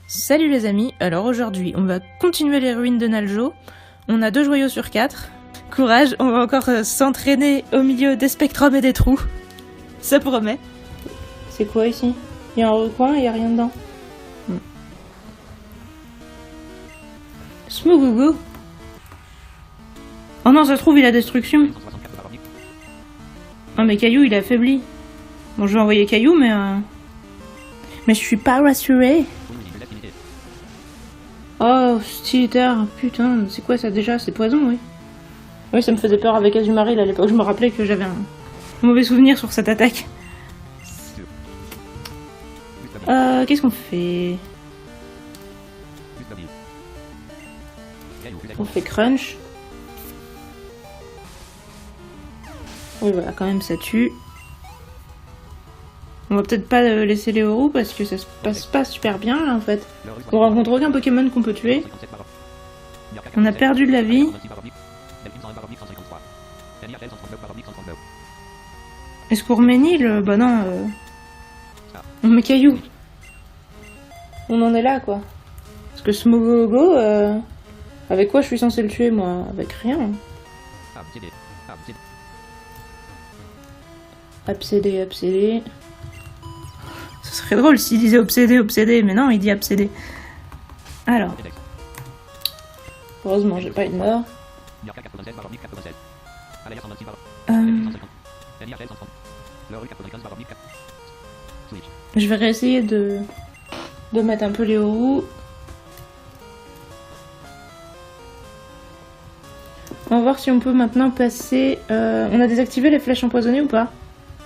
Salut les amis, alors aujourd'hui on va continuer les ruines de Naljo. On a 2 joyaux sur 4. Courage, on va encore s'entraîner au milieu des spectrums et des trous. Ça promet. C'est quoi ici? Il y a un recoin et il y a rien dedans. Smougougou. Oh non, ça se trouve il a destruction. Oh mais Caillou il est affaibli. Bon je vais envoyer Caillou mais je suis pas rassurée. Oh, Steeliter, putain, c'est quoi ça déjà? C'est poison, oui. Oui, ça me faisait peur avec Azumarill à l'époque. Je me rappelais que j'avais un mauvais souvenir sur cette attaque. Qu'est-ce qu'on fait? On fait crunch. Oui, voilà, quand même, ça tue. On va peut-être pas laisser les Oro parce que ça se passe pas super bien là en fait. On rencontre aucun Pokémon qu'on peut tuer. On a perdu de la vie. Est-ce qu'on remet Nil? Bah non. On met Caillou. On en est là quoi. Parce que Smogogo, avec quoi je suis censé le tuer moi? Avec rien. Obsédé. Ce serait drôle s'il disait obsédé, mais non, il dit obsédé. Alors. Heureusement, j'ai pas une mort. Je vais réessayer de mettre un peu les roues. On va voir si on peut maintenant passer... on a désactivé les flèches empoisonnées ou pas?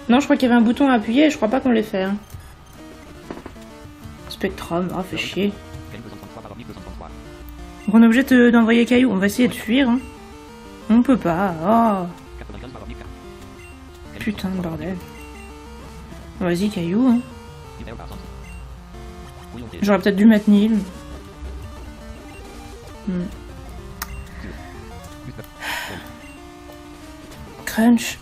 Non, je crois qu'il y avait un bouton à appuyer et je crois pas qu'on l'ait fait. Hein. Spectrum, ah fait chier. Donc on est obligé d'envoyer Caillou, on va essayer de fuir. Hein. On peut pas, oh. Putain de bordel. Vas-y Caillou. Hein. J'aurais peut-être dû mettre Nil. Crunch.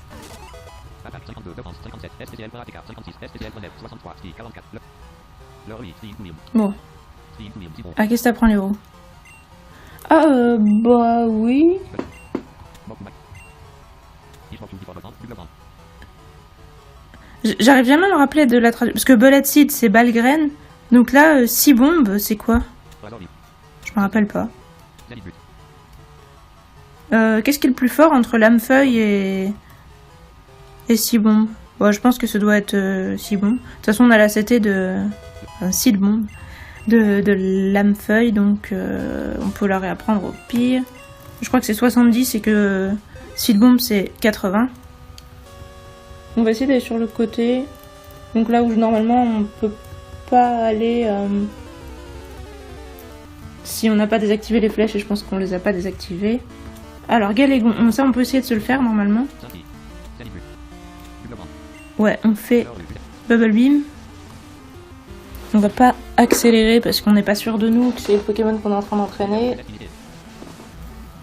Bon. Ah, qu'est-ce que t'apprends les héros? Ah, bah oui. J'arrive jamais à me rappeler de la traduction. Parce que Bullet Seed, c'est balle graine. Donc là, 6 bombes, c'est quoi? Je me rappelle pas. Qu'est-ce qui est le plus fort entre lame-feuille et 6 bombes? Bon, je pense que ça doit être 6 bombes. De toute façon, on a la CT de... Enfin, 6 bombes. De lame-feuille, donc on peut la réapprendre au pire. Je crois que c'est 70 et que 6 bombes, c'est 80. On va essayer d'aller sur le côté. Donc là où normalement on peut pas aller... si on n'a pas désactivé les flèches, et je pense qu'on les a pas désactivées. Alors, Galégon, ça on peut essayer de se le faire normalement. Ouais, on fait Bubble Beam. On va pas accélérer parce qu'on n'est pas sûr de nous que c'est le Pokémon qu'on est en train d'entraîner.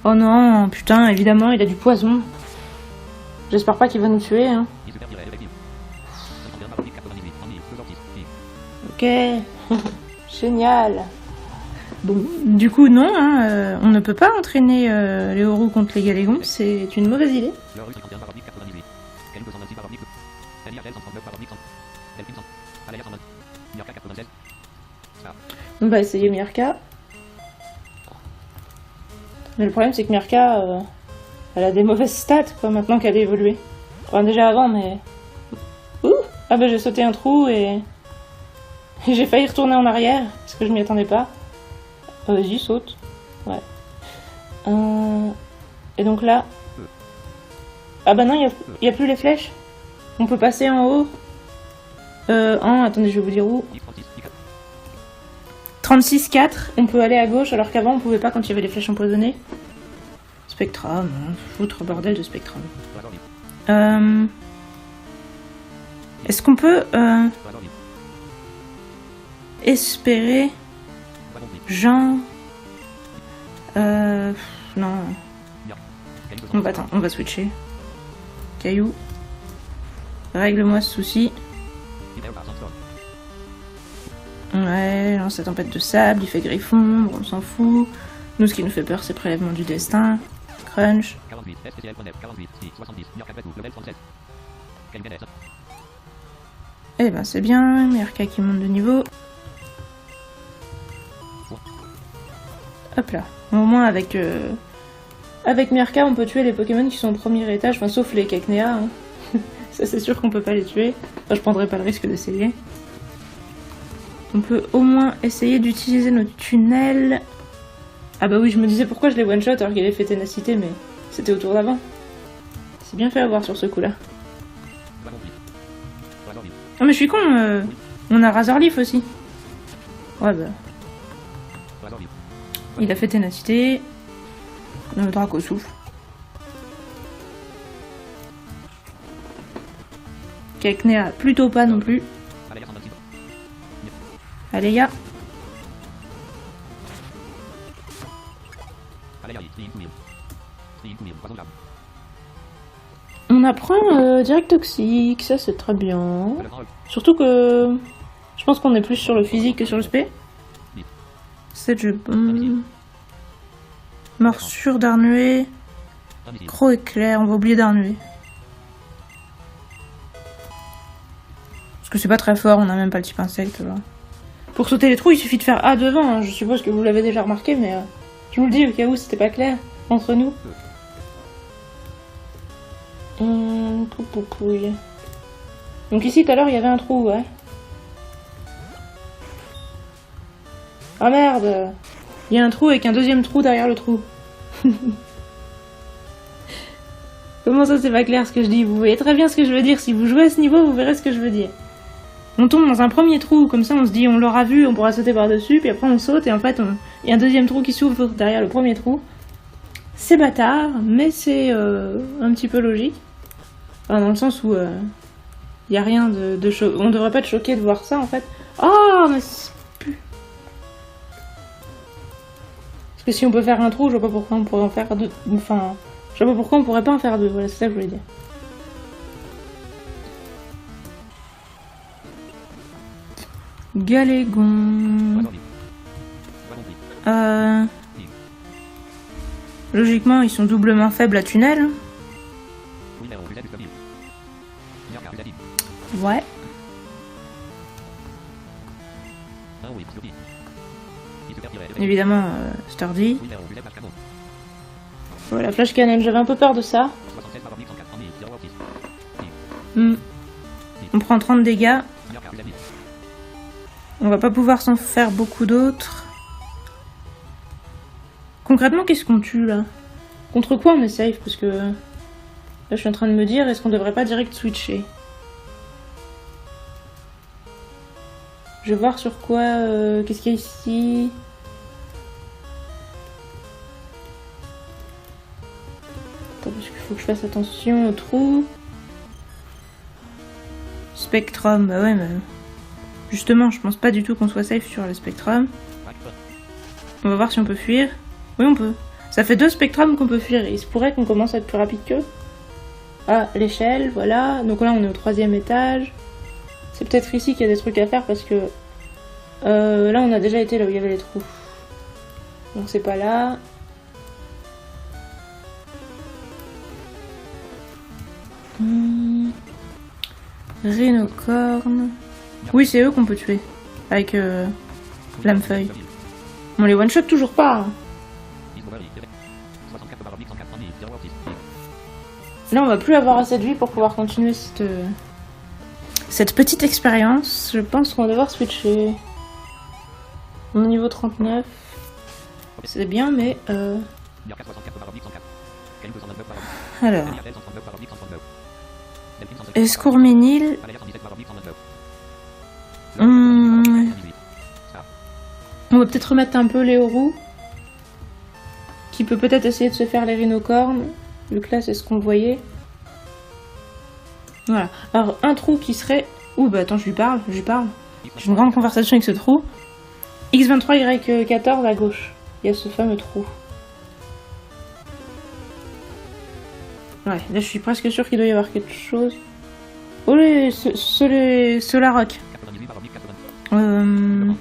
Oh non, putain, évidemment, il a du poison. J'espère pas qu'il va nous tuer. Hein. Ok, génial. Bon, du coup, non, hein, on ne peut pas entraîner les Oro contre les Galégons, c'est une mauvaise idée. On va essayer Mirka. Mais le problème c'est que Mirka, elle a des mauvaises stats quoi, maintenant qu'elle a évolué. Enfin déjà avant mais... Ouh. Ah bah j'ai sauté un trou et j'ai failli retourner en arrière, parce que je m'y attendais pas. Vas-y, saute. Ouais. Et donc là... Ah bah non, il y a plus les flèches. On peut passer en haut. Attendez, je vais vous dire où. 36-4, on peut aller à gauche alors qu'avant on pouvait pas quand il y avait les flèches empoisonnées. Spectrum, foutre bordel de Spectrum. Est-ce qu'on peut espérer genre non. On va switcher. Caillou. Règle-moi ce souci. Ouais, lance la tempête de sable, il fait griffon, on s'en fout. Nous, ce qui nous fait peur, c'est prélèvement du destin. Crunch. 48, SPCL.net, 48, 70, level 37. Eh ben, c'est bien, Mirka qui monte de niveau. Hop là. Au moins, avec Mirka, on peut tuer les Pokémon qui sont au premier étage, enfin, sauf les Cacnea. Hein. Ça, c'est sûr qu'on peut pas les tuer. Enfin, je prendrai pas le risque d'essayer. On peut au moins essayer d'utiliser nos tunnels. Ah bah oui, je me disais pourquoi je les one-shot alors qu'il avait fait ténacité, mais c'était au tour d'avant. C'est bien fait avoir sur ce coup-là. Oh mais je suis con, on a Razorleaf aussi. Ouais bah... Il a fait ténacité. Le Draco souffle. Cacnea plutôt pas non plus. Allez, gars. On apprend direct toxique, ça c'est très bien. Surtout que je pense qu'on est plus sur le physique que sur le spé. C'est jeu bon. Morsure d'Arnué. Gros éclair, on va oublier d'Arnué. Parce que c'est pas très fort, on a même pas le type insecte là. Pour sauter les trous, il suffit de faire A devant, hein. Je suppose que vous l'avez déjà remarqué, mais je vous le dis au cas où c'était pas clair entre nous. Poupouille. Donc ici tout à l'heure il y avait un trou, ouais. Ah merde! Il y a un trou avec un deuxième trou derrière le trou. Comment ça c'est pas clair ce que je dis? Vous voyez très bien ce que je veux dire. Si vous jouez à ce niveau, vous verrez ce que je veux dire. On tombe dans un premier trou, comme ça on se dit on l'aura vu, on pourra sauter par-dessus, puis après on saute et en fait il y a un deuxième trou qui s'ouvre derrière le premier trou. C'est bâtard, mais c'est un petit peu logique. Enfin, dans le sens où il n'y a rien de on devrait pas être choqué de voir ça en fait. Oh mais c'est plus... Parce que si on peut faire un trou, je vois pas pourquoi on pourrait en faire deux. Enfin, je vois pas pourquoi on pourrait pas en faire deux, voilà c'est ça que je voulais dire. Galégon. Logiquement, ils sont doublement faibles à tunnel. Ouais. Évidemment, Sturdy. Voilà, Flash Cannon, j'avais un peu peur de ça. On prend 30 dégâts. On va pas pouvoir s'en faire beaucoup d'autres. Concrètement, qu'est-ce qu'on tue là? Contre quoi on est safe? Parce que là, je suis en train de me dire, est-ce qu'on devrait pas direct switcher? Je vais voir sur quoi. Qu'est-ce qu'il y a ici? Attends, parce qu'il faut que je fasse attention aux trous. Spectrum, bah ouais, mais. Justement, je pense pas du tout qu'on soit safe sur le Spectrum. On va voir si on peut fuir. Oui, on peut. Ça fait 2 Spectrums qu'on peut fuir. Il se pourrait qu'on commence à être plus rapide qu'eux. Ah, l'échelle, voilà. Donc là, on est au 3e étage. C'est peut-être ici qu'il y a des trucs à faire parce que... là, on a déjà été là où il y avait les trous. Donc c'est pas là. Rhinocorne. Oui, c'est eux qu'on peut tuer. Avec Flammefeuille. On les one-shot toujours pas. Hein. Là, on va plus avoir assez de vie pour pouvoir continuer cette petite expérience. Je pense qu'on va devoir switcher. Au niveau 39. C'est bien, mais... Alors... Escourménil... On va peut-être remettre un peu Léoru. Qui peut peut-être essayer de se faire les rhinocornes. Vu que là, c'est ce qu'on voyait. Voilà. Alors, un trou qui serait... Ouh, bah attends, je lui parle. J'ai une grande conversation avec ce trou. X23Y14 à gauche. Il y a ce fameux trou. Ouais, là, je suis presque sûre qu'il doit y avoir quelque chose. Oh, Solar Rock. On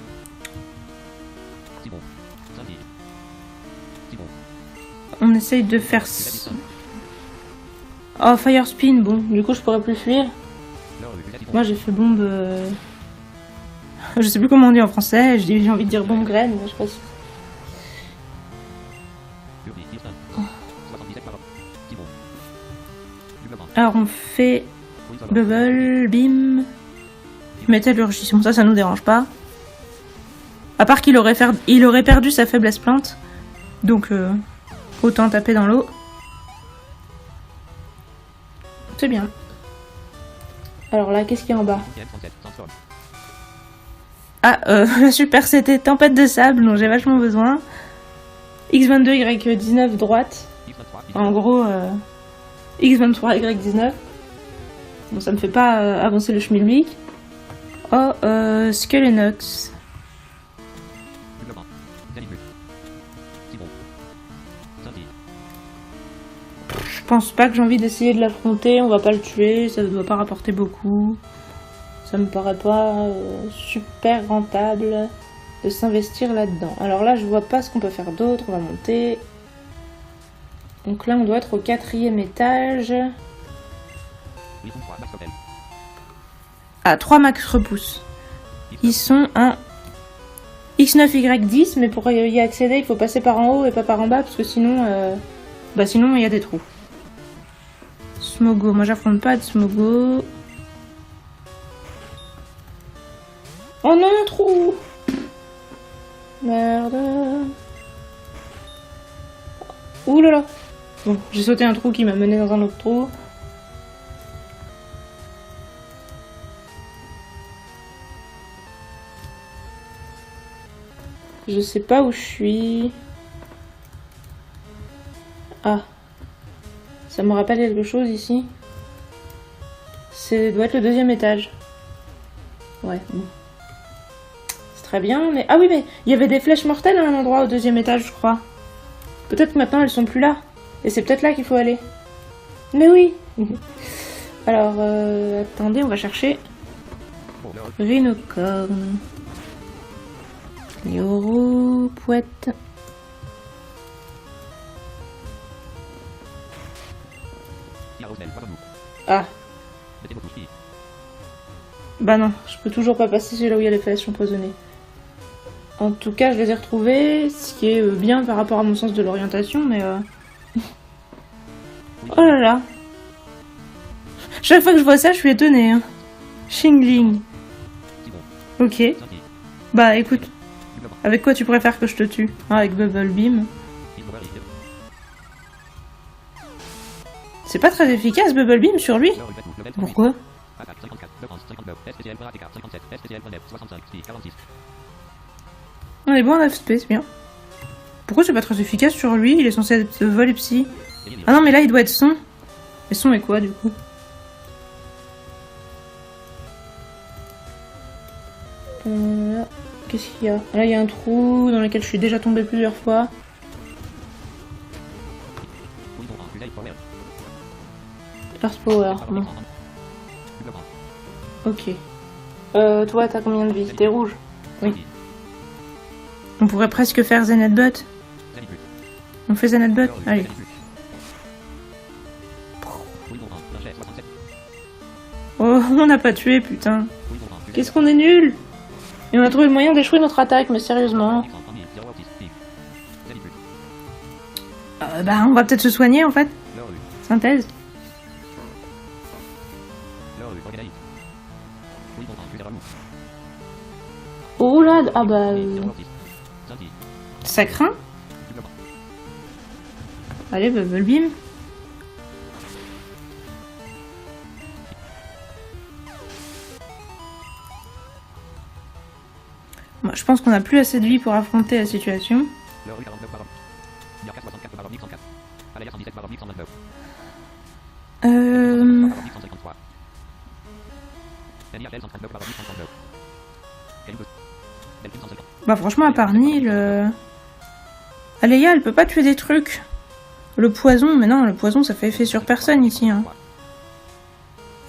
essaye de faire... Oh, Fire Spin, bon, du coup je pourrais plus fuir. Moi j'ai fait bombe... Je sais plus comment on dit en français, j'ai envie de dire bombe graine, mais je sais pas si... Alors on fait Bubble, Beam, Métallurgie. Bon, ça nous dérange pas. À part qu'il aurait perdu sa faiblesse plante. Donc autant taper dans l'eau. C'est bien. Alors là, qu'est-ce qu'il y a en bas? Ah, super, c'était Tempête de sable dont j'ai vachement besoin. X22, Y19 droite. En gros, X23, Y19. Bon, ça me fait pas avancer le schmilblick. Oh, Skelenox. Je pense pas que j'ai envie d'essayer de l'affronter, on va pas le tuer, ça ne doit pas rapporter beaucoup. Ça me paraît pas super rentable de s'investir là-dedans. Alors là, je vois pas ce qu'on peut faire d'autre, on va monter. Donc là, on doit être au 4e étage. Ah, 3 max repousse. Ils sont en X9Y10, mais pour y accéder, il faut passer par en haut et pas par en bas, parce que sinon, sinon il y a des trous. Smogo, moi j'affronte pas de Smogo. Oh non, trou! Merde. Ouh là là. Bon, j'ai sauté un trou qui m'a mené dans un autre trou. Je sais pas où je suis. Ah. Ça me rappelle quelque chose ici. Ça doit être le 2e étage. Ouais, bon. C'est très bien, mais... Ah oui, mais il y avait des flèches mortelles à un endroit au 2e étage, je crois. Peut-être que maintenant elles sont plus là. Et c'est peut-être là qu'il faut aller. Mais oui. Alors, attendez, on va chercher... Rhinocorne. Yoro, Pouette. Ah. Bah non, je peux toujours pas passer celui là où il y a les flèches empoisonnées. En tout cas, je les ai retrouvés, ce qui est bien par rapport à mon sens de l'orientation, mais... Oh là là. Chaque fois que je vois ça, je suis étonnée. Hein. Shingling. Ok. Bah écoute, avec quoi tu préfères que je te tue? Ah, avec Bubble Beam. C'est pas très efficace Bubble Beam sur lui. Pourquoi? On est bon en FP, c'est bien. Pourquoi c'est pas très efficace sur lui? Il est censé être vol et psy. Ah non, mais là il doit être son. Et son est quoi du coup? Qu'est-ce qu'il y a? Là il y a un trou dans lequel je suis déjà tombée plusieurs fois. Earth Power, bon. Ok. Toi, t'as combien de vie? T'es rouge? Oui. On pourrait presque faire Zenitbot. On fait Zenitbot? Allez. Oh, on n'a pas tué, putain. Qu'est-ce qu'on est nul! Et on a trouvé le moyen d'échouer notre attaque, mais sérieusement. Bah, on va peut-être se soigner, en fait. Synthèse. Oh là, ah bah... Ça craint. Allez, Bubble Beam. Bon, je pense qu'on a plus assez de vie pour affronter la situation. Bah franchement, à part Nil... Aléa, elle peut pas tuer des trucs. Le poison, mais non, le poison ça fait effet sur personne ici. Hein.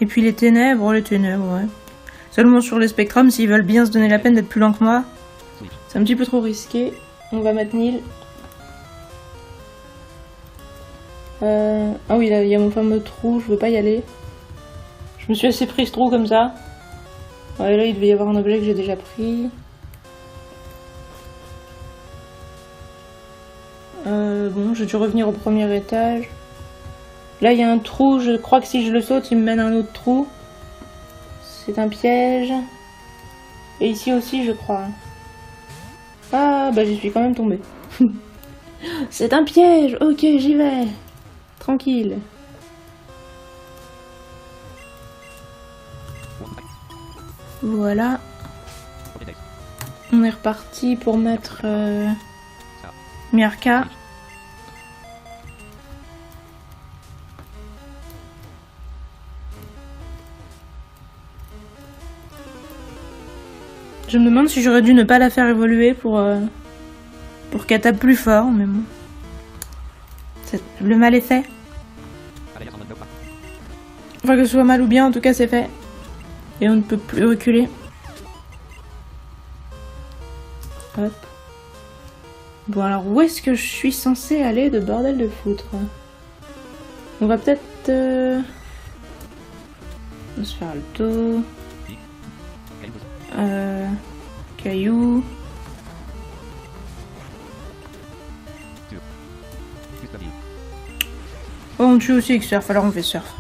Et puis les ténèbres, ouais. Seulement sur les spectrums, s'ils veulent bien se donner la peine d'être plus lents que moi. C'est un petit peu trop risqué. On va mettre Nil. Ah oui, là, il y a mon fameux trou, je veux pas y aller. Je me suis assez pris ce trou comme ça. Ouais, là, il devait y avoir un objet que j'ai déjà pris. Bon, j'ai dû revenir au premier étage. Là, il y a un trou, je crois que si je le saute, il me mène à un autre trou. C'est un piège. Et ici aussi, je crois. Ah, bah j'y suis quand même tombée. C'est un piège. Ok, j'y vais. Tranquille. Voilà. On est reparti pour mettre Mirka. Je me demande si j'aurais dû ne pas la faire évoluer pour qu'elle tape plus fort, mais bon. Le mal est fait. Enfin, que ce soit mal ou bien, en tout cas, c'est fait. Et on ne peut plus reculer. Hop. Bon, alors, où est-ce que je suis censée aller de bordel de foutre? On va peut-être... On va se faire le dos. Caillou. Oh, on tue aussi avec surf, alors on fait surf.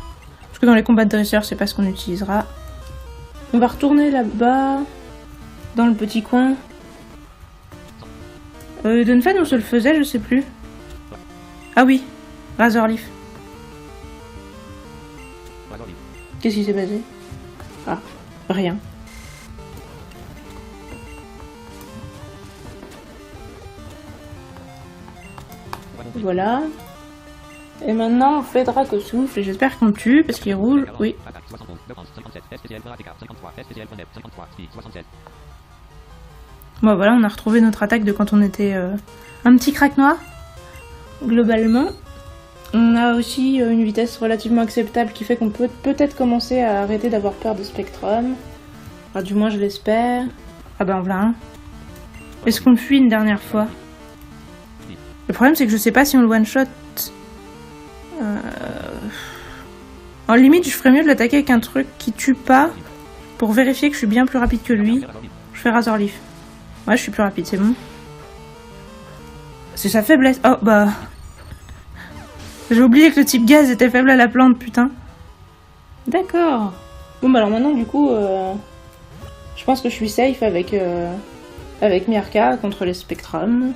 Parce que dans les combats de dresseurs, c'est pas ce qu'on utilisera. On va retourner là-bas, dans le petit coin. Dunfan, on se le faisait, je sais plus. Ah oui, Razorleaf. Qu'est-ce qui s'est passé? Ah, rien. Voilà. Et maintenant on fait Dracosouffle et j'espère qu'on le tue parce qu'il est rouge. Oui. Bon voilà, on a retrouvé notre attaque de quand on était un petit crack noir. Globalement. On a aussi une vitesse relativement acceptable qui fait qu'on peut peut-être commencer à arrêter d'avoir peur des spectrums. Enfin, du moins je l'espère. Ah ben voilà un. Est-ce qu'on le fuit une dernière fois? Le problème c'est que je sais pas si on le one-shot. En limite, je ferais mieux de l'attaquer avec un truc qui tue pas pour vérifier que je suis bien plus rapide que lui. Je fais Razorleaf. Ouais, je suis plus rapide, c'est bon. C'est sa faiblesse. Oh, bah... J'ai oublié que le type gaz était faible à la plante, putain. D'accord. Bon, bah alors maintenant, du coup, je pense que je suis safe avec Mirka contre les spectrums.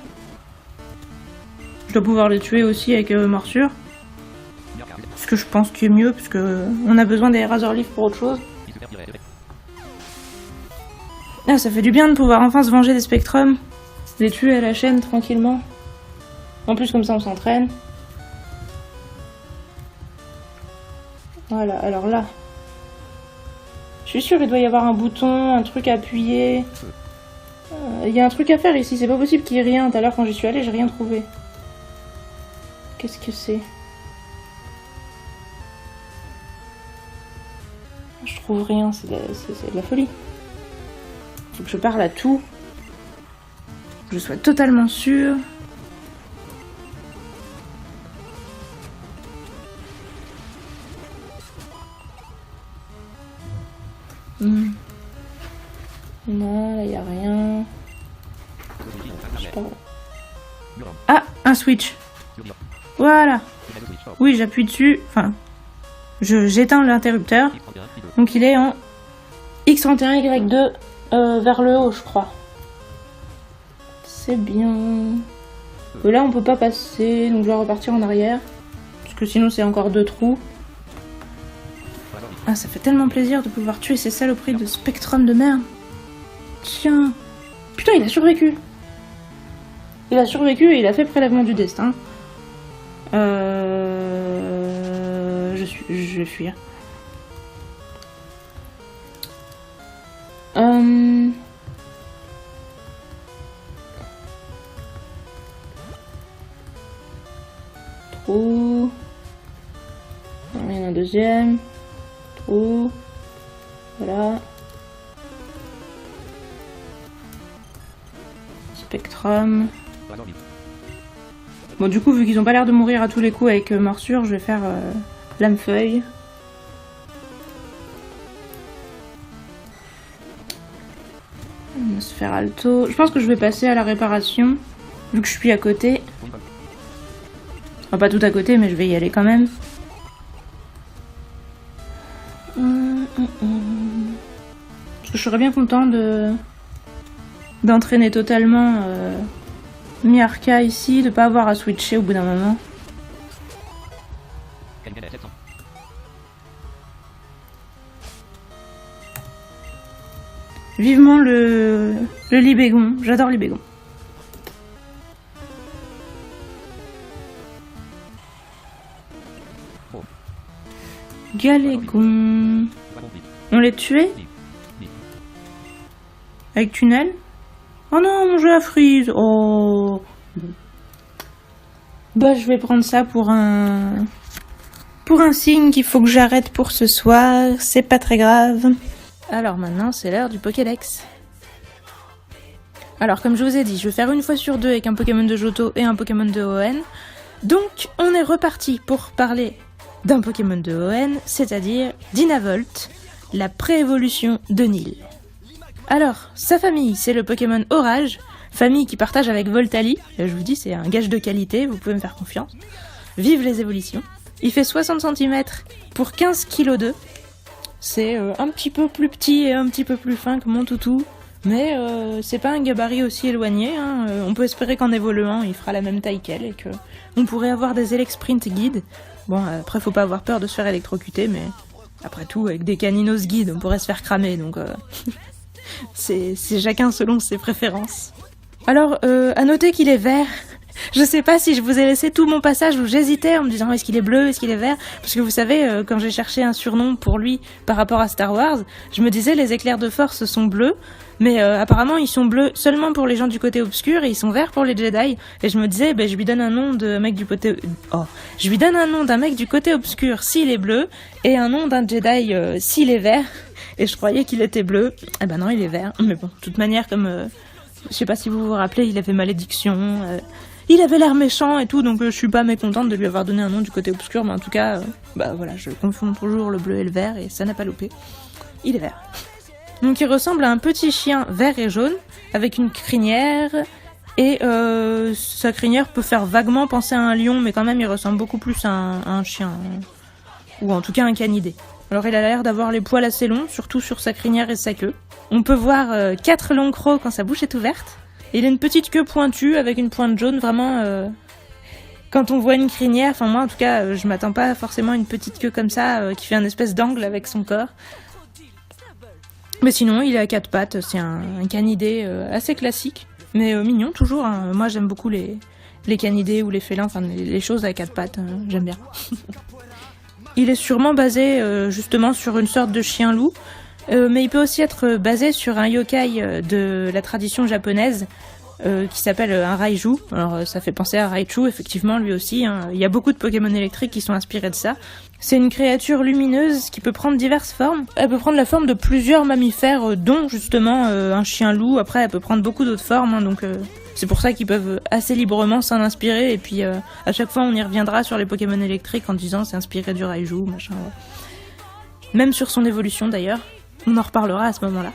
Je dois pouvoir les tuer aussi avec morsure. Ce que je pense qu'il est mieux, parce que on a besoin des Razorleaf pour autre chose. Ah, ça fait du bien de pouvoir enfin se venger des spectrums. Les tuer à la chaîne tranquillement. En plus, comme ça, on s'entraîne. Voilà, alors là. Je suis sûre qu'il doit y avoir un bouton, un truc à appuyer. Il y a un truc à faire ici, c'est pas possible qu'il y ait rien. Tout à l'heure, quand j'y suis allée, j'ai rien trouvé. Qu'est-ce que c'est? Je trouve rien, c'est de la folie. Faut que je parle à tout. Que je sois totalement sûre. Non, là y a rien. Je sais pas. Ah, un switch. Voilà. Oui, j'appuie dessus. Enfin, j'éteins l'interrupteur. Donc il est en X31Y2 vers le haut, je crois. C'est bien. Et là, on peut pas passer, donc je vais repartir en arrière. Parce que sinon, c'est encore 2 trous. Ah, ça fait tellement plaisir de pouvoir tuer ces saloperies de spectrum de merde. Tiens. Putain, il a survécu. Il a survécu et il a fait prélèvement du destin. Je vais fuir. Trou. Il y en a un deuxième. Trou. Voilà. crame. Dragon vite. Bon, du coup, vu qu'ils ont pas l'air de mourir à tous les coups avec morsure, je vais faire lame-feuille. On va se faire alto. Je pense que je vais passer à la réparation, vu que je suis à côté. Enfin, pas tout à côté, mais je vais y aller quand même. Parce que je serais bien content d'entraîner totalement Miarca ici, de pas avoir à switcher au bout d'un moment. Calmien 700. Vivement le libégon, j'adore libégon. Oh. Galégon. Dragon vite. On les tuait Vite. avec tunnel. Oh non, mon jeu a freeze. Oh. Bah, je vais prendre ça pour un signe qu'il faut que j'arrête pour ce soir. C'est pas très grave. Alors maintenant, c'est l'heure du Pokédex. Alors, comme je vous ai dit, je vais faire une fois sur deux avec un Pokémon de Johto et un Pokémon de ON. Donc, on est reparti pour parler d'un Pokémon de ON, c'est-à-dire Dynavolt, la pré-évolution de Nil. Alors, sa famille, c'est le Pokémon Orage, famille qui partage avec Voltali. Je vous dis, c'est un gage de qualité, vous pouvez me faire confiance. Vive les évolutions. Il fait 60 cm pour 15 kg d'œufs. C'est un petit peu plus petit et un petit peu plus fin que mon toutou. Mais c'est pas un gabarit aussi éloigné. Hein. On peut espérer qu'en évoluant, il fera la même taille qu'elle et que on pourrait avoir des Elec-Sprint guides. Bon, après, faut pas avoir peur de se faire électrocuter, mais après tout, avec des Caninos guides, on pourrait se faire cramer, donc c'est chacun selon ses préférences. Alors, à noter qu'il est vert. Je sais pas si je vous ai laissé tout mon passage où j'hésitais en me disant est-ce qu'il est bleu, est-ce qu'il est vert, parce que vous savez, quand j'ai cherché un surnom pour lui par rapport à Star Wars, je me disais les éclairs de force sont bleus, mais apparemment ils sont bleus seulement pour les gens du côté obscur et ils sont verts pour les Jedi. Et je me disais, je lui donne un nom de mec du côté, je lui donne un nom d'un mec du côté obscur s'il est bleu et un nom d'un Jedi s'il est vert. Et je croyais qu'il était bleu. Eh ben non, il est vert. Mais bon, de toute manière, comme je sais pas si vous vous rappelez, il avait malédiction. Il avait l'air méchant et tout, donc je suis pas mécontente de lui avoir donné un nom du côté obscur, mais en tout cas, voilà, je confonds toujours le bleu et le vert et ça n'a pas loupé. Il est vert. Donc il ressemble à un petit chien vert et jaune, avec une crinière, et sa crinière peut faire vaguement penser à un lion, mais quand même il ressemble beaucoup plus à un chien, ou en tout cas un canidé. Alors il a l'air d'avoir les poils assez longs, surtout sur sa crinière et sa queue. On peut voir 4 longs crocs quand sa bouche est ouverte. Il a une petite queue pointue avec une pointe jaune, vraiment. Quand on voit une crinière, enfin moi en tout cas, je m'attends pas forcément à une petite queue comme ça qui fait un espèce d'angle avec son corps. Mais sinon, il est à 4 pattes, c'est un canidé assez classique, mais mignon toujours. Hein. Moi j'aime beaucoup les canidés ou les félins, enfin les choses à 4 pattes, j'aime bien. Il est sûrement basé justement sur une sorte de chien-loup. Mais il peut aussi être basé sur un yokai de la tradition japonaise qui s'appelle un Raiju. Alors ça fait penser à Raichu, effectivement, lui aussi. Hein. Il y a beaucoup de Pokémon électriques qui sont inspirés de ça. C'est une créature lumineuse qui peut prendre diverses formes. Elle peut prendre la forme de plusieurs mammifères, dont justement un chien-loup. Après, elle peut prendre beaucoup d'autres formes, hein, donc c'est pour ça qu'ils peuvent assez librement s'en inspirer. Et puis à chaque fois, on y reviendra sur les Pokémon électriques en disant c'est inspiré du Raiju, machin. Ouais. Même sur son évolution d'ailleurs. On en reparlera à ce moment-là.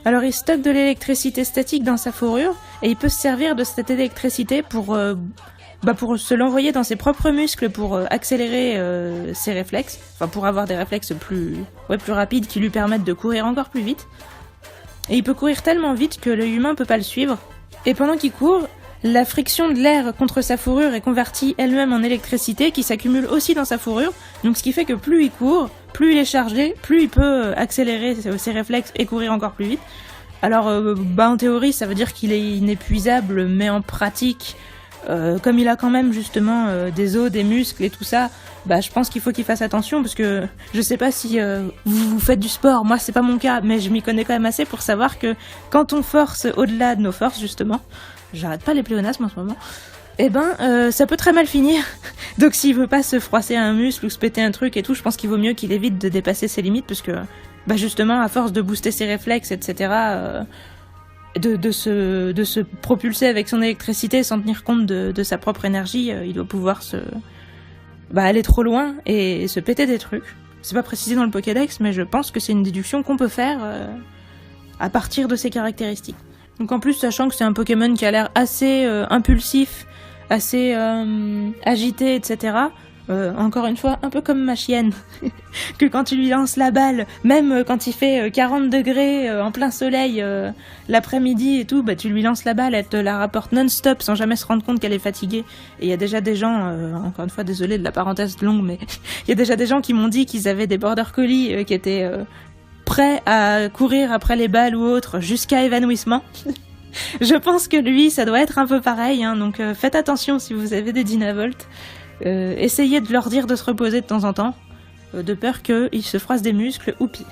Alors il stocke de l'électricité statique dans sa fourrure et il peut se servir de cette électricité pour se l'envoyer dans ses propres muscles pour accélérer ses réflexes, enfin pour avoir des réflexes plus rapides qui lui permettent de courir encore plus vite. Et il peut courir tellement vite que l'œil humain peut pas le suivre. Et pendant qu'il court, la friction de l'air contre sa fourrure est convertie elle-même en électricité qui s'accumule aussi dans sa fourrure, donc ce qui fait que plus il court, plus il est chargé, plus il peut accélérer ses réflexes et courir encore plus vite. Alors, en théorie, ça veut dire qu'il est inépuisable, mais en pratique, comme il a quand même justement des os, des muscles et tout ça, je pense qu'il faut qu'il fasse attention, parce que je sais pas si vous faites du sport, moi c'est pas mon cas, mais je m'y connais quand même assez pour savoir que quand on force au-delà de nos forces, justement, j'arrête pas les pléonasmes en ce moment, ça peut très mal finir. Donc s'il veut pas se froisser un muscle ou se péter un truc et tout, je pense qu'il vaut mieux qu'il évite de dépasser ses limites, parce que justement à force de booster ses réflexes, etc., de se propulser avec son électricité sans tenir compte de sa propre énergie, il doit pouvoir aller trop loin et se péter des trucs. C'est pas précisé dans le Pokédex, mais je pense que c'est une déduction qu'on peut faire à partir de ses caractéristiques. Donc en plus, sachant que c'est un Pokémon qui a l'air assez impulsif, assez agité, etc., encore une fois, un peu comme ma chienne, que quand tu lui lances la balle, même quand il fait 40 degrés en plein soleil l'après-midi et tout, tu lui lances la balle, elle te la rapporte non-stop sans jamais se rendre compte qu'elle est fatiguée. Et il y a déjà des gens, encore une fois, désolée de la parenthèse longue, mais il y a déjà des gens qui m'ont dit qu'ils avaient des border collies qui étaient prêts à courir après les balles ou autres jusqu'à évanouissement. Je pense que lui, ça doit être un peu pareil, hein, donc faites attention si vous avez des Dynavolt. Essayez de leur dire de se reposer de temps en temps, de peur qu'ils se froissent des muscles ou pire.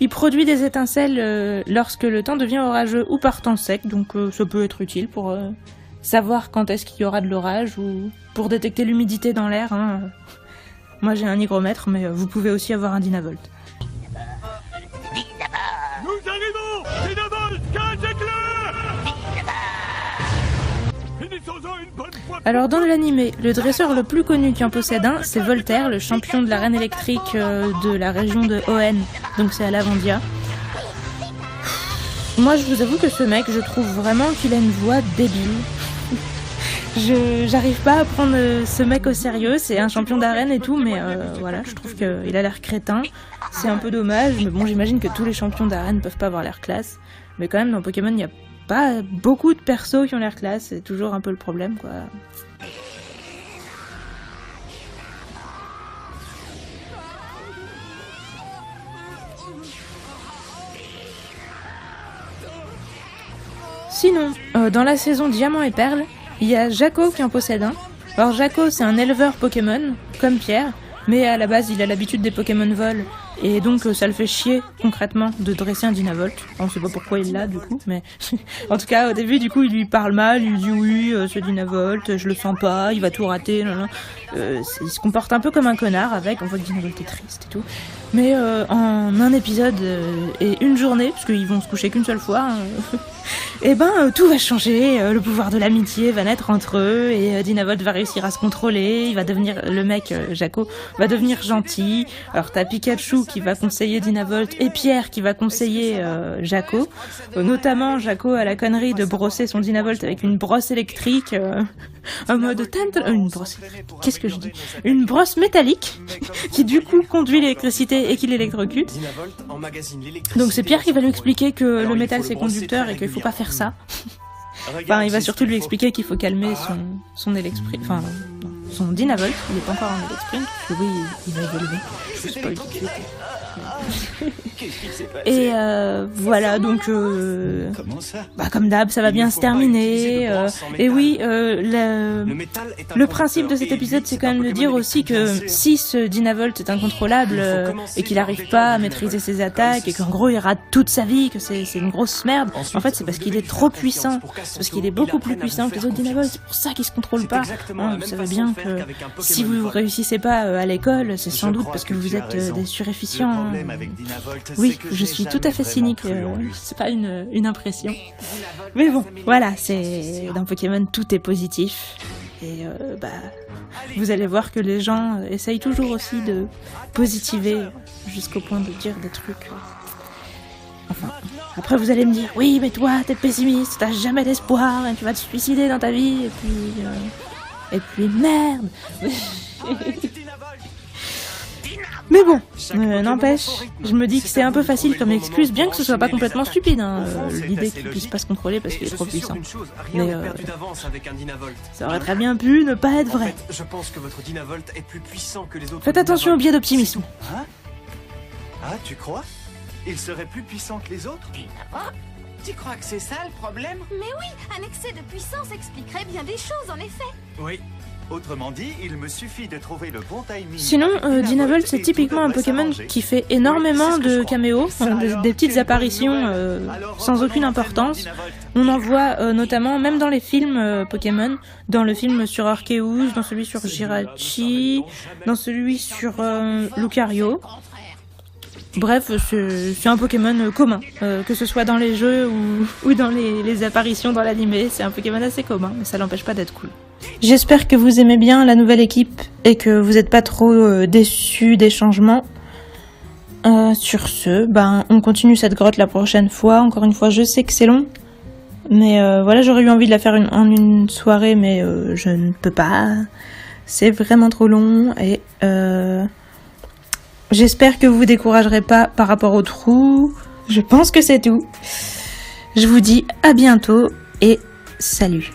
Il produit des étincelles lorsque le temps devient orageux ou par temps sec, donc ça peut être utile pour savoir quand est-ce qu'il y aura de l'orage ou pour détecter l'humidité dans l'air. Hein. Moi j'ai un hygromètre, mais vous pouvez aussi avoir un Dynavolt. Nous arrivons! Dynavolt, cachez-le! Alors dans l'animé, le dresseur le plus connu qui en possède un, c'est Voltaire, le champion de l'arène électrique de la région de Hoenn, donc c'est à Lavandia. Moi je vous avoue que ce mec, je trouve vraiment qu'il a une voix débile. J'arrive pas à prendre ce mec au sérieux, c'est un champion d'arène et tout, mais voilà, je trouve qu'il a l'air crétin. C'est un peu dommage, mais bon, j'imagine que tous les champions d'arène peuvent pas avoir l'air classe. Mais quand même, dans Pokémon, il y a pas beaucoup de persos qui ont l'air classe, c'est toujours un peu le problème, quoi. Sinon, dans la saison Diamant et Perle, il y a Jaco qui en possède un. Alors Jaco, c'est un éleveur Pokémon, comme Pierre, mais à la base, il a l'habitude des Pokémon vol. Et donc ça le fait chier concrètement de dresser un Dynavolt. On sait pas pourquoi il l'a du coup, mais en tout cas au début du coup il lui parle mal, il lui dit oui ce Dynavolt, je le sens pas, il va tout rater, il se comporte un peu comme un connard avec, on voit que Dynavolt est triste et tout. Mais en un épisode et une journée, parce qu'ils vont se coucher qu'une seule fois, et tout va changer, le pouvoir de l'amitié va naître entre eux et Dynavolt va réussir à se contrôler, il va devenir, le mec Jaco va devenir gentil. Alors t'as Pikachu qui va conseiller Dynavolt et Pierre qui va conseiller Jaco. Notamment Jaco a la connerie de brosser son Dynavolt avec une brosse électrique en mode une brosse. Qu'est-ce que je dis? Une brosse métallique qui du coup conduit l'électricité et qui l'électrocute. Donc c'est Pierre qui va lui expliquer que le métal c'est conducteur et qu'il faut pas faire ça. Enfin, il va surtout lui expliquer qu'il faut calmer son Elexprime, enfin son Dynavolt, il est pas encore en Elexprime, parce que oui, il va évoluer. Je vous spoil tout de suite. Et voilà, donc comme d'hab, ça va bien se terminer. Et oui, le principe de cet épisode, c'est quand même de dire aussi que si ce Dynavolt est incontrôlable et qu'il n'arrive pas à maîtriser ses attaques et qu'en gros il rate toute sa vie, que c'est une grosse merde, en fait c'est parce qu'il est trop puissant, c'est parce qu'il est beaucoup plus puissant que les autres Dynavolt, c'est pour ça qu'il se contrôle pas. Hein, vous savez bien que si vous réussissez pas à l'école, c'est sans doute parce que vous êtes des suréfficients. Oui, je suis tout à fait cynique, c'est pas une impression. Mais bon, voilà, c'est dans Pokémon tout est positif. Et vous allez voir que les gens essayent toujours aussi de positiver jusqu'au point de dire des trucs. Enfin, après vous allez me dire, oui, mais toi, t'es pessimiste, t'as jamais d'espoir, et tu vas te suicider dans ta vie, et puis merde. Mais bon, n'empêche, je me dis que c'est un peu facile comme excuse, bien que ce soit pas complètement stupide, hein, l'idée qu'il puisse pas se contrôler parce qu'il est trop puissant. Mais ça aurait très bien pu ne pas être vrai. Faites attention au biais d'optimisme. Hein? Ah, tu crois? Il serait plus puissant que les autres? Tu crois que c'est ça le problème? Mais oui, un excès de puissance expliquerait bien des choses, en effet. Oui. Autrement dit, il me suffit de trouver le bon timing. Sinon, Dynavolt c'est typiquement un Pokémon qui fait énormément de caméos, des petites apparitions sans aucune importance. On en voit notamment, même dans les films Pokémon, dans le film sur Arceus, dans celui sur Jirachi, dans celui sur Lucario. Bref, c'est un Pokémon commun, que ce soit dans les jeux ou dans les apparitions dans l'animé, c'est un Pokémon assez commun, mais ça l'empêche pas d'être cool. J'espère que vous aimez bien la nouvelle équipe et que vous n'êtes pas trop déçus des changements. Sur ce, on continue cette grotte la prochaine fois. Encore une fois, je sais que c'est long, mais voilà, j'aurais eu envie de la faire en une soirée, mais je ne peux pas. C'est vraiment trop long et j'espère que vous vous découragerez pas par rapport au trou. Je pense que c'est tout. Je vous dis à bientôt et salut.